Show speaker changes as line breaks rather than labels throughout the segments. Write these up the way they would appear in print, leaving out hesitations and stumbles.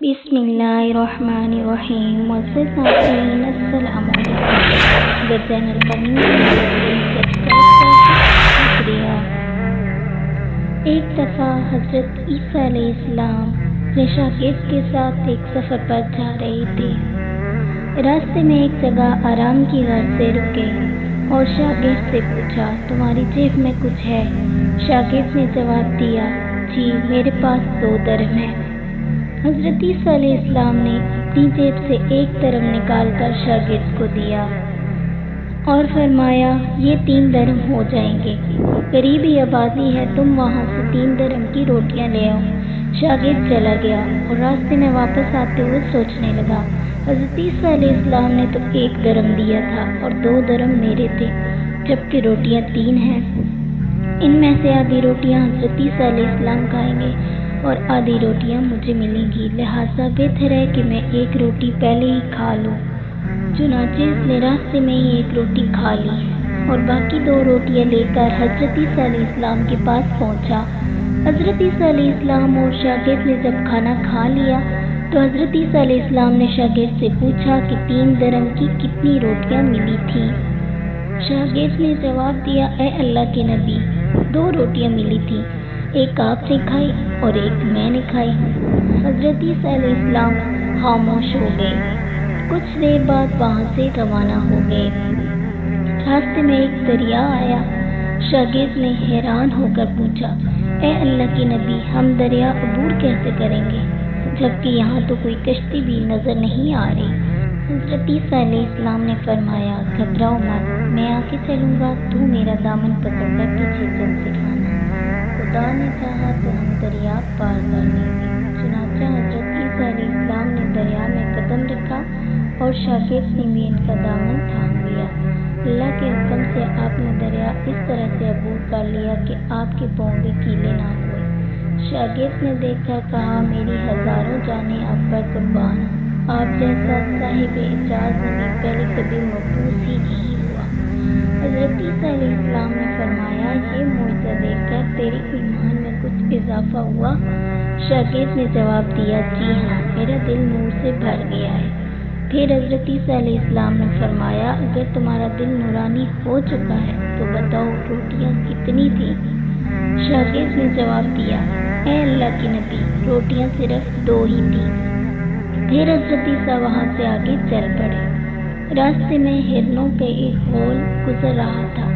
بسم اللہ الرحمن الرحیم والسلام السلام علیکم گرجن القنی شکریہ۔ ایک دفعہ حضرت عیسیٰ علیہ السلام اپنے شاگرد کے ساتھ ایک سفر پر جا رہے تھے۔ راستے میں ایک جگہ آرام کی غرض سے رکے اور شاگرد سے پوچھا، تمہاری جیب میں کچھ ہے؟ شاگرد نے جواب دیا، جی میرے پاس 2 درہم ہیں۔ حضرت عیسیٰ علیہ السلام نے اپنی جیب سے 1 درہم نکال کر شاگرد کو دیا اور فرمایا، یہ 3 درہم ہو جائیں گے، قریبی آبادی ہے، تم وہاں سے 3 درہم کی روٹیاں لے آؤ۔ شاگرد چلا گیا اور راستے میں واپس آتے ہوئے سوچنے لگا، حضرت عیسیٰ علیہ السلام نے تو 1 درہم دیا تھا اور 2 درہم میرے تھے، جبکہ روٹیاں 3 ہیں۔ ان میں سے آدھی روٹیاں حضرت عیسیٰ علیہ السلام کھائیں گے اور آدھی روٹیاں مجھے ملیں گی، لہٰذا بہتر ہے کہ میں 1 روٹی پہلے ہی کھا لوں۔ چنانچہ اس نے راستے میں ہی 1 روٹی کھا لی اور باقی 2 روٹیاں لے کر حضرت عیسیٰ علیہ السلام کے پاس پہنچا۔ حضرت عیسیٰ علیہ السلام اور شاگرد نے جب کھانا کھا لیا تو حضرت عیسیٰ علیہ السلام نے شاگرد سے پوچھا کہ 3 درہم کی کتنی روٹیاں ملی تھیں؟ شاگرد نے جواب دیا، اے اللہ کے نبی، 2 روٹیاں ملی تھیں، ایک آپ نے کھائی اور ایک میں نے کھائی۔ حضرت عیسیٰ علیہ السلام خاموش ہو گئے، کچھ دیر بعد وہاں سے روانہ ہو گئے۔ راستے میں ایک دریا آیا۔ شاگرد نے حیران ہو کر پوچھا، اے اللہ کے نبی، ہم دریا عبور کیسے کریں گے جبکہ یہاں تو کوئی کشتی بھی نظر نہیں آ رہی؟ حضرت عیسیٰ علیہ السلام نے فرمایا، گھبراؤ مت، میں آگے چلوں گا، تو میرا دامن پکڑ کر پیچھے چل سکھانا، خدا نے چاہا تو ہم دریا پار کر لیں گے۔ چنانچہ حضرت عیسیٰ علیہ السلام نے دریا میں قدم رکھا اور شاگرد نے بھی ان کا دامن تھام لیا۔ اللہ کے حکم سے آپ نے دریا اس طرح سے عبور کر لیا کہ آپ کے پاؤں بھی گیلے نہ ہوئے۔ شاگرد نے دیکھ کر کہا، میری ہزاروں جانیں آپ پر قربان ہوں، آپ جیسا صاحب اعجاز نبی پہلے کبھی مبعوث ہی نہیں ہوا۔ حضرت عیسیٰ علیہ السلام نے فرمایا، یہ معجزہ دیکھ کر تیرے ایمان میں کچھ اضافہ ہوا؟ شاگرد نے جواب دیا، جی ہاں، میرا دل نور سے بھر گیا ہے۔ پھر حضرت عیسیٰ علیہ السلام نے فرمایا، اگر تمہارا دل نورانی ہو چکا ہے تو بتاؤ روٹیاں کتنی تھیں؟ شاگرد نے جواب دیا، اے اللہ کے نبی، روٹیاں صرف 2 ہی تھیں۔ پھر حضرت عیسیٰ وہاں سے آگے چل پڑے۔ راستے میں ہرنوں کا ایک غول گزر رہا تھا۔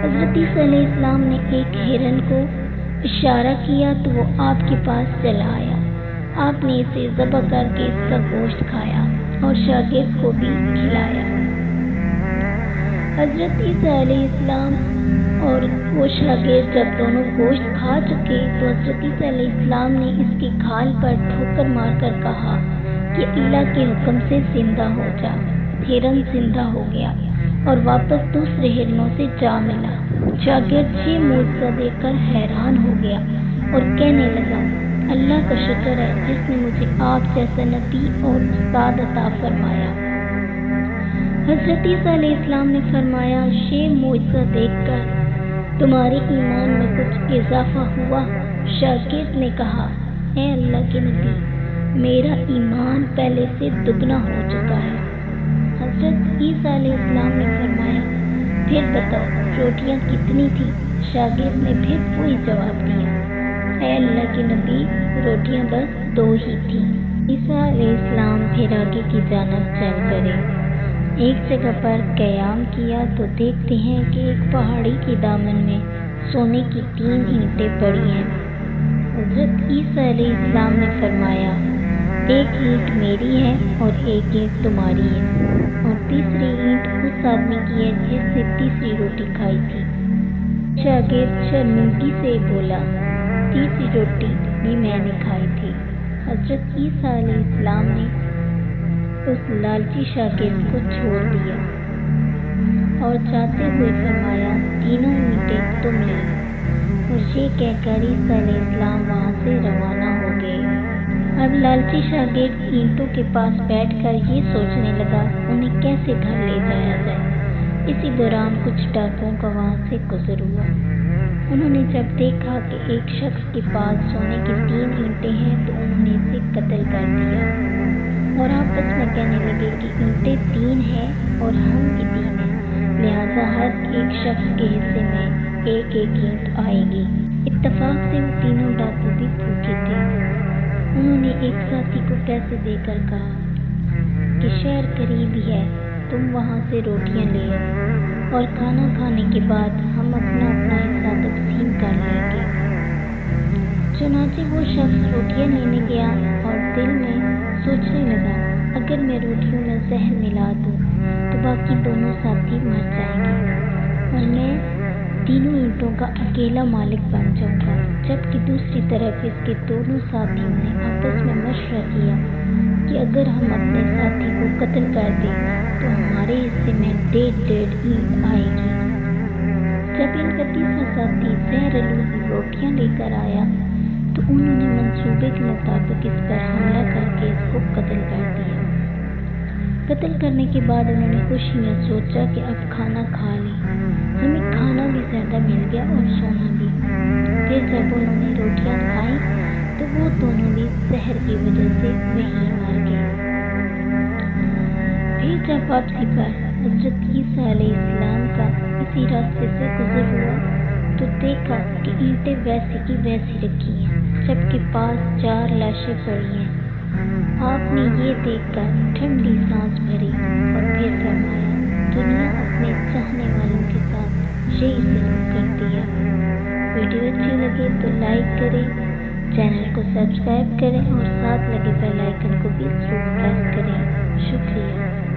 حضرت عیسیٰ علیہ السلام نے ایک ہرن کو اشارہ کیا تو وہ آپ کے پاس چلا آیا۔ آپ نے اسے ذبح کر کے اس کا گوشت کھایا اور شاگرد کو بھی کھلایا۔ حضرت عیسیٰ علیہ السلام اور وہ شاگرد جب دونوں گوشت کھا چکے تو حضرت عیسیٰ علیہ السلام نے اس کی کھال پر ٹھوکر مار کر کہا کہ اللہ کے حکم سے زندہ ہو جا۔ ہرن زندہ ہو گیا اور واپس دوسرے ہرنوں سے جا ملا۔ شاگرد یہ معجزہ دیکھ کر حیران ہو گیا اور کہنے لگا، اللہ کا شکر ہے جس نے مجھے آپ جیسا نبی اور استاد عطا فرمایا۔ حضرت عیسیٰ علیہ السلام نے فرمایا، یہ معجزہ دیکھ کر تمہارے ایمان میں کچھ اضافہ ہوا؟ شاگرد نے کہا، اے اللہ کے نبی، میرا ایمان پہلے سے دگنا ہو چکا ہے۔ حضرت عیسیٰ علیہ السلام نے فرمایا، پھر بتاؤ روٹیاں کتنی تھیں؟ شاگرد نے پھر وہی جواب دیا، اے اللہ کے نبی، روٹیاں بس 2 ہی تھیں۔ عیسیٰ علیہ السلام پھر آگے کی جانب چل پڑے۔ ایک جگہ پر قیام کیا تو دیکھتے ہیں کہ ایک پہاڑی کے دامن میں سونے کی 3 اینٹیں پڑی ہیں۔ حضرت عیسیٰ علیہ السلام نے فرمایا، 1 اینٹ میری ہے اور 1 اینٹ تمہاری ہے، اور تیسری اینٹ اس آدمی کی ہے جس سے تیسری روٹی کھائی تھی۔ شاگرد شرمندگی سے بولا، تیسری روٹی بھی میں نے کھائی تھی۔ حضرت عیسیٰ علیہ السلام نے اس لالچی شاگرد کو چھوڑ دیا اور جاتے ہوئے فرمایا، تینوں اینٹیں تم لے لو، اور یہ کہہ کر عیسیٰ علیہ السلام وہاں سے روانہ ہو گئے۔ اب لالچی شاگرد اینٹوں کے پاس بیٹھ کر یہ سوچنے لگا انہیں کیسے گھر لے جایا جائے۔ اسی دوران کچھ ڈاکوؤں کا وہاں سے گزر ہوا۔ انہوں نے جب دیکھا کہ ایک شخص کے پاس سونے کی 3 اینٹیں ہیں تو انہوں نے اسے قتل کر دیا اور آپس میں کہنے لگے کہ اینٹیں 3 ہیں اور ہم بھی 3 ہیں، لہٰذا ہر ایک شخص کے حصے میں ایک ایک اینٹ آئے گی۔ اتفاق سے وہ تینوں ڈاکو بھی بھوکے تھے۔ انہوں نے ایک ساتھی کو پیسے دے کر کہا کہ شہر قریب ہی ہے، تم وہاں سے روٹیاں لے آؤ اور کھانا کھانے کے بعد ہم اپنا اپنا حصہ تقسیم کر لیں گے۔ چنانچہ وہ شخص روٹیاں لینے گیا اور دل میں سوچنے لگا، اگر میں روٹیوں میں زہر ملا دوں تو باقی دونوں ساتھی مر جائیں گے اور میں تینوں اینٹوں کا اکیلا مالک بن جاؤں گا، جبکہ دوسری طرف اس کے دونوں ساتھیوں نے آپس میں مشورہ کیا کہ اگر ہم اپنے ساتھی کو قتل کر دیں تو ہمارے حصے میں 1.5 اینٹ آئے گی۔ جب ان کا تیسرا ساتھی زہرآلود روٹیاں لے کر آیا تو انہوں نے منصوبے کے مطابق اس پر حملہ کر کے اس کو قتل کر دیا۔ قتل کرنے کے بعد انہوں نے خوشی میں سوچا کہ اب کھانا کھا لیں، ہمیں کھانا بھی زیادہ مل گیا اور سونا بھی۔ پھر جب انہوں نے روٹیاں کھائیں تو وہ دونوں بھی زہر کی وجہ سے وہیں مر گئے۔ پھر جب واپسی پر حضرت عیسیٰ علیہ السلام کا اسی راستے سے گزر ہوا تو دیکھا کہ اینٹیں ویسی کی ویسی رکھی ہیں، جبکہ پاس 4 لاشیں پڑی ہیں۔ آپ نے یہ دیکھ کر ٹھنڈی سانس بھری اور پھر فرمایا، دنیا اپنے چاہنے والوں کے ساتھ یہی سلوک کرتی ہے۔ ویڈیو اچھی لگے تو لائک کریں، چینل کو سبسکرائب کریں اور ساتھ لگے بیل آئیکن کو بھی ضرور پریس کریں۔ شکریہ۔